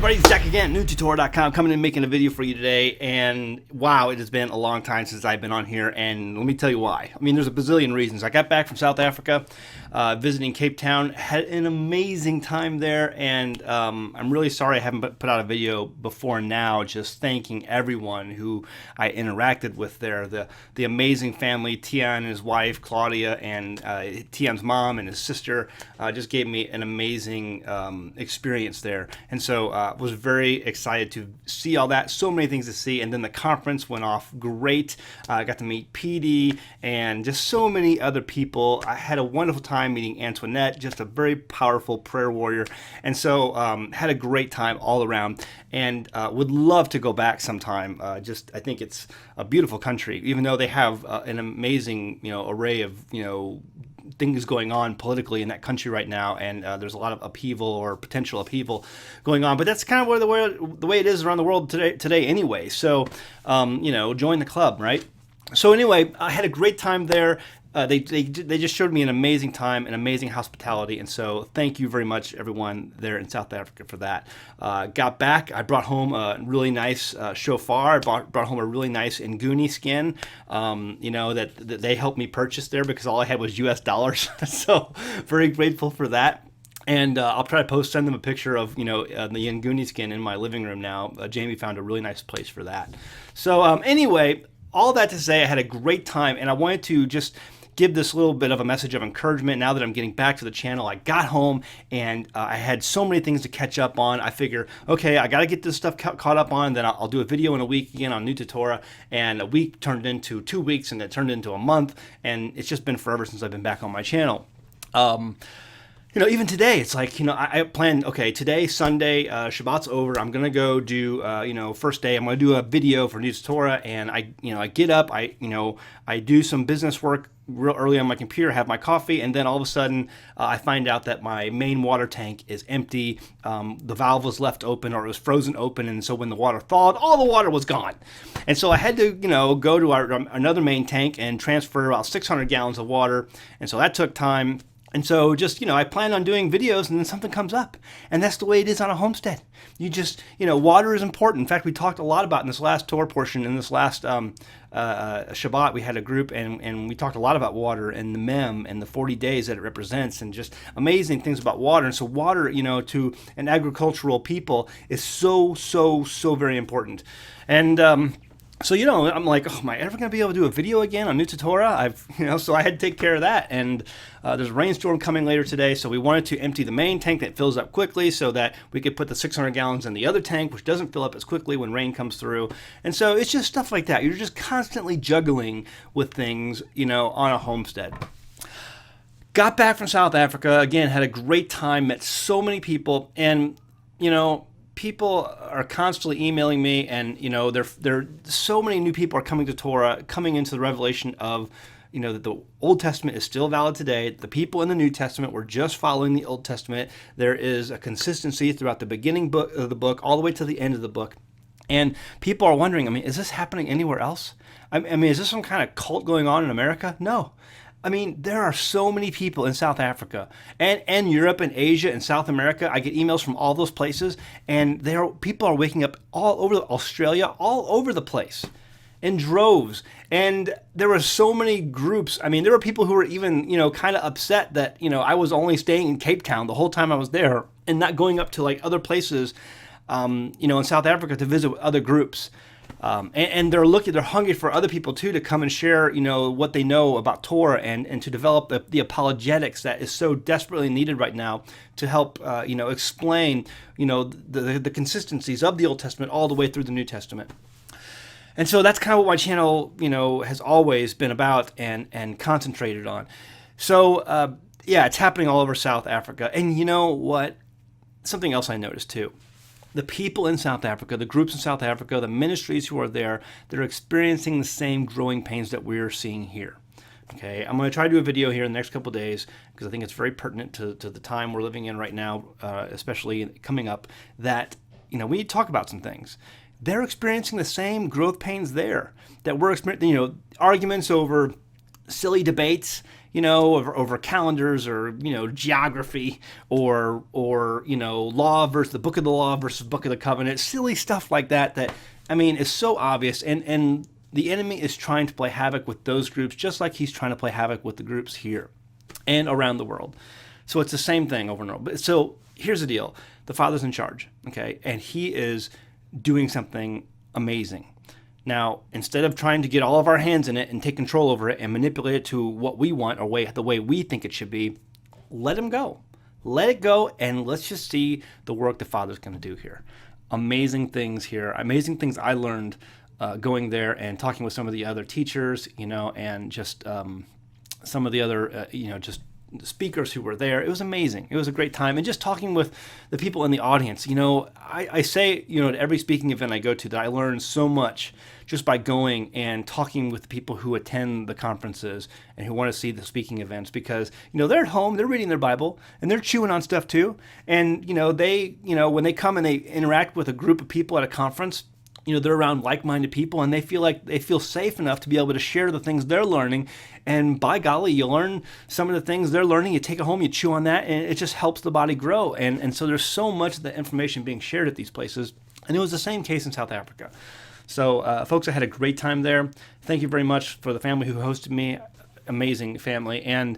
everybody, it's Zach again, newtutorial.com, coming and making a video for you today. And wow, it has been a long time since I've been on here, and let me tell you why. I mean, there's a bazillion reasons. I got back from South Africa, visiting Cape Town, had an amazing time there, and I'm really sorry I haven't put out a video before now, just thanking everyone who I interacted with there. The amazing family, Tian and his wife, Claudia, and Tian's mom and his sister just gave me an amazing experience there. And so was very excited to see all that. So many things to see. And then the conference went off great. I got to meet PD and just so many other people. I had a wonderful time meeting Antoinette, just a very powerful prayer warrior. And so had a great time all around, and would love to go back sometime. Just I think it's a beautiful country, even though they have an amazing array of things going on politically in that country right now, and there's a lot of upheaval or potential upheaval going on. But that's kind of where the way it is around the world today anyway. So join the club, right? So anyway, I had a great time there. They just showed me an amazing time, an amazing hospitality, and so thank you very much, everyone there in South Africa, for that. Got back, I brought home a really nice shofar. I brought home a really nice Nguni skin, that they helped me purchase there because all I had was US dollars. So very grateful for that. And I'll try to send them a picture of the Nguni skin in my living room now. Jamie found a really nice place for that. So anyway, all that to say, I had a great time, and I wanted to just give this little bit of a message of encouragement now that I'm getting back to the channel. I got home and I had so many things to catch up on. I figure, okay, I got to get this stuff caught up on, then I'll do a video in a week again on New Tutorial, and a week turned into 2 weeks, and it turned into a month, and it's just been forever since I've been back on my channel. Even today, it's like, I planned, okay, today, Sunday, Shabbat's over. I'm going to go do, first day, I'm going to do a video for New Tutorial, and I get up, I do some business work real early on my computer, have my coffee, and then all of a sudden, I find out that my main water tank is empty. The valve was left open, or it was frozen open, and so when the water thawed, all the water was gone. And so I had to, go to another main tank and transfer about 600 gallons of water, and so that took time. And so just, I plan on doing videos, and then something comes up. And that's the way it is on a homestead. You just, water is important. In fact, we talked a lot about in this last Torah portion, in this last Shabbat, we had a group, and we talked a lot about water and the mem and the 40 days that it represents, and just amazing things about water. And so water, to an agricultural people is so, so, so very important. And so, I'm like, oh, am I ever going to be able to do a video again on New Tutorial? So I had to take care of that. And there's a rainstorm coming later today, so we wanted to empty the main tank that fills up quickly so that we could put the 600 gallons in the other tank, which doesn't fill up as quickly when rain comes through. And so it's just stuff like that. You're just constantly juggling with things, on a homestead. Got back from South Africa, again, had a great time, met so many people, and, people are constantly emailing me, and there so many new people are coming to Torah, coming into the revelation of that the Old Testament is still valid today. The people in the New Testament were just following the Old Testament. There is a consistency throughout the beginning of the book all the way to the end of the book. And people are wondering, is this happening anywhere else? Is this some kind of cult going on in America? No. There are so many people in South Africa and Europe and Asia and South America. I get emails from all those places, and people are waking up all over Australia, all over the place, in droves. And there were so many groups. There were people who were even, kind of upset that, I was only staying in Cape Town the whole time I was there and not going up to like other places, in South Africa to visit with other groups. And they're hungry for other people too to come and share, what they know about Torah and to develop the apologetics that is so desperately needed right now to help, explain, the consistencies of the Old Testament all the way through the New Testament. And so that's kind of what my channel, has always been about and concentrated on. So, it's happening all over South Africa. And you know what? Something else I noticed too. The people in South Africa, the groups in South Africa, the ministries who are there, they're experiencing the same growing pains that we're seeing here. Okay, I'm going to try to do a video here in the next couple of days because I think it's very pertinent to the time we're living in right now, especially coming up, that, we need to talk about some things. They're experiencing the same growth pains there that we're experiencing, arguments over silly debates, over calendars or, geography or, law versus the book of the law versus book of the covenant, silly stuff like that, is so obvious. And the enemy is trying to play havoc with those groups, just like he's trying to play havoc with the groups here and around the world. So it's the same thing over and over. So here's the deal. The Father's in charge, okay? And he is doing something amazing. Now, instead of trying to get all of our hands in it and take control over it and manipulate it to what we want or the way we think it should be, let him go. Let it go, and let's just see the work the Father's going to do here. Amazing things here. Amazing things I learned going there and talking with some of the other teachers, and just some of the other, just speakers who were there. It was amazing. It was a great time. And just talking with the people in the audience, I say, at every speaking event I go to that I learn so much just by going and talking with the people who attend the conferences and who want to see the speaking events, because, they're at home, they're reading their Bible and they're chewing on stuff too. And, they, when they come and they interact with a group of people at a conference, they're around like-minded people and they feel safe enough to be able to share the things they're learning. And by golly, you learn some of the things they're learning, you take it home, you chew on that, and it just helps the body grow. And so there's so much of the information being shared at these places. And it was the same case in South Africa. So folks, I had a great time there. Thank you very much for the family who hosted me. Amazing family. And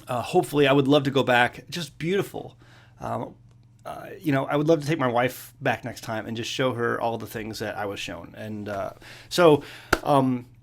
hopefully I would love to go back. Just beautiful. I would love to take my wife back next time and just show her all the things that I was shown. And so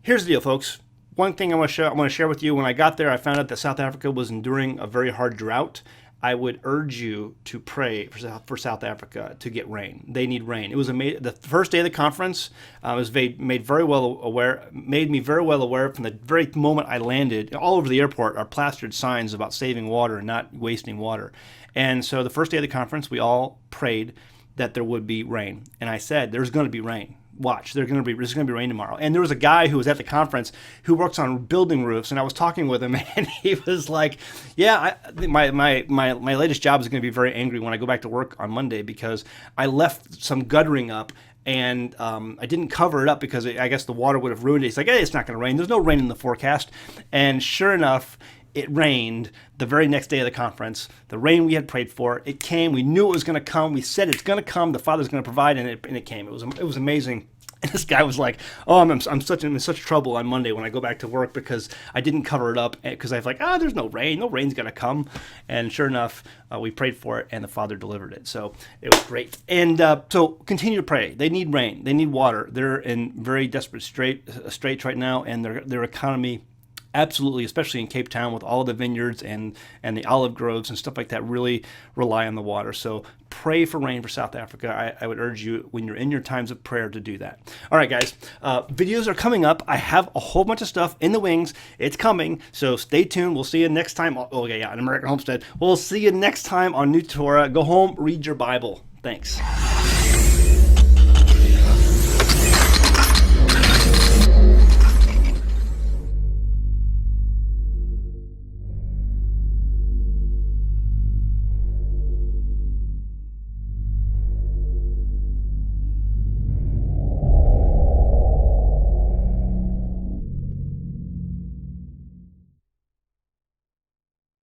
here's the deal, folks. One thing I want to share with you. When I got there, I found out that South Africa was enduring a very hard drought. I would urge you to pray for South Africa to get rain. They need rain. It was the first day of the conference. Was made me very well aware from the very moment I landed. All over the airport are plastered signs about saving water and not wasting water. And so the first day of the conference, we all prayed that there would be rain. And I said, there's going to be rain. Watch, there's going to be rain tomorrow. And there was a guy who was at the conference who works on building roofs, and I was talking with him, and he was like, "Yeah, my latest job is going to be very angry when I go back to work on Monday because I left some guttering up." And I didn't cover it up because I guess the water would have ruined it. He's like, "Hey, it's not going to rain. There's no rain in the forecast." And sure enough, it rained the very next day of the conference. The rain we had prayed for, it came. We knew it was going to come. We said it's going to come. The Father's going to provide, and it came. It was amazing. And this guy was like, "Oh, I'm in such trouble on Monday when I go back to work because I didn't cover it up because I was like, there's no rain. No rain's going to come." And sure enough, we prayed for it, and the Father delivered it. So it was great. And so continue to pray. They need rain. They need water. They're in very desperate straits right now, and their economy, absolutely, especially in Cape Town with all of the vineyards and the olive groves and stuff like that, really rely on the water. So pray for rain for South Africa. I would urge you when you're in your times of prayer to do that. All right, guys, videos are coming up. I have a whole bunch of stuff in the wings. It's coming, so stay tuned. We'll see you next time. Oh, yeah, an American Homestead. We'll see you next time on New Torah. Go home, read your Bible. Thanks.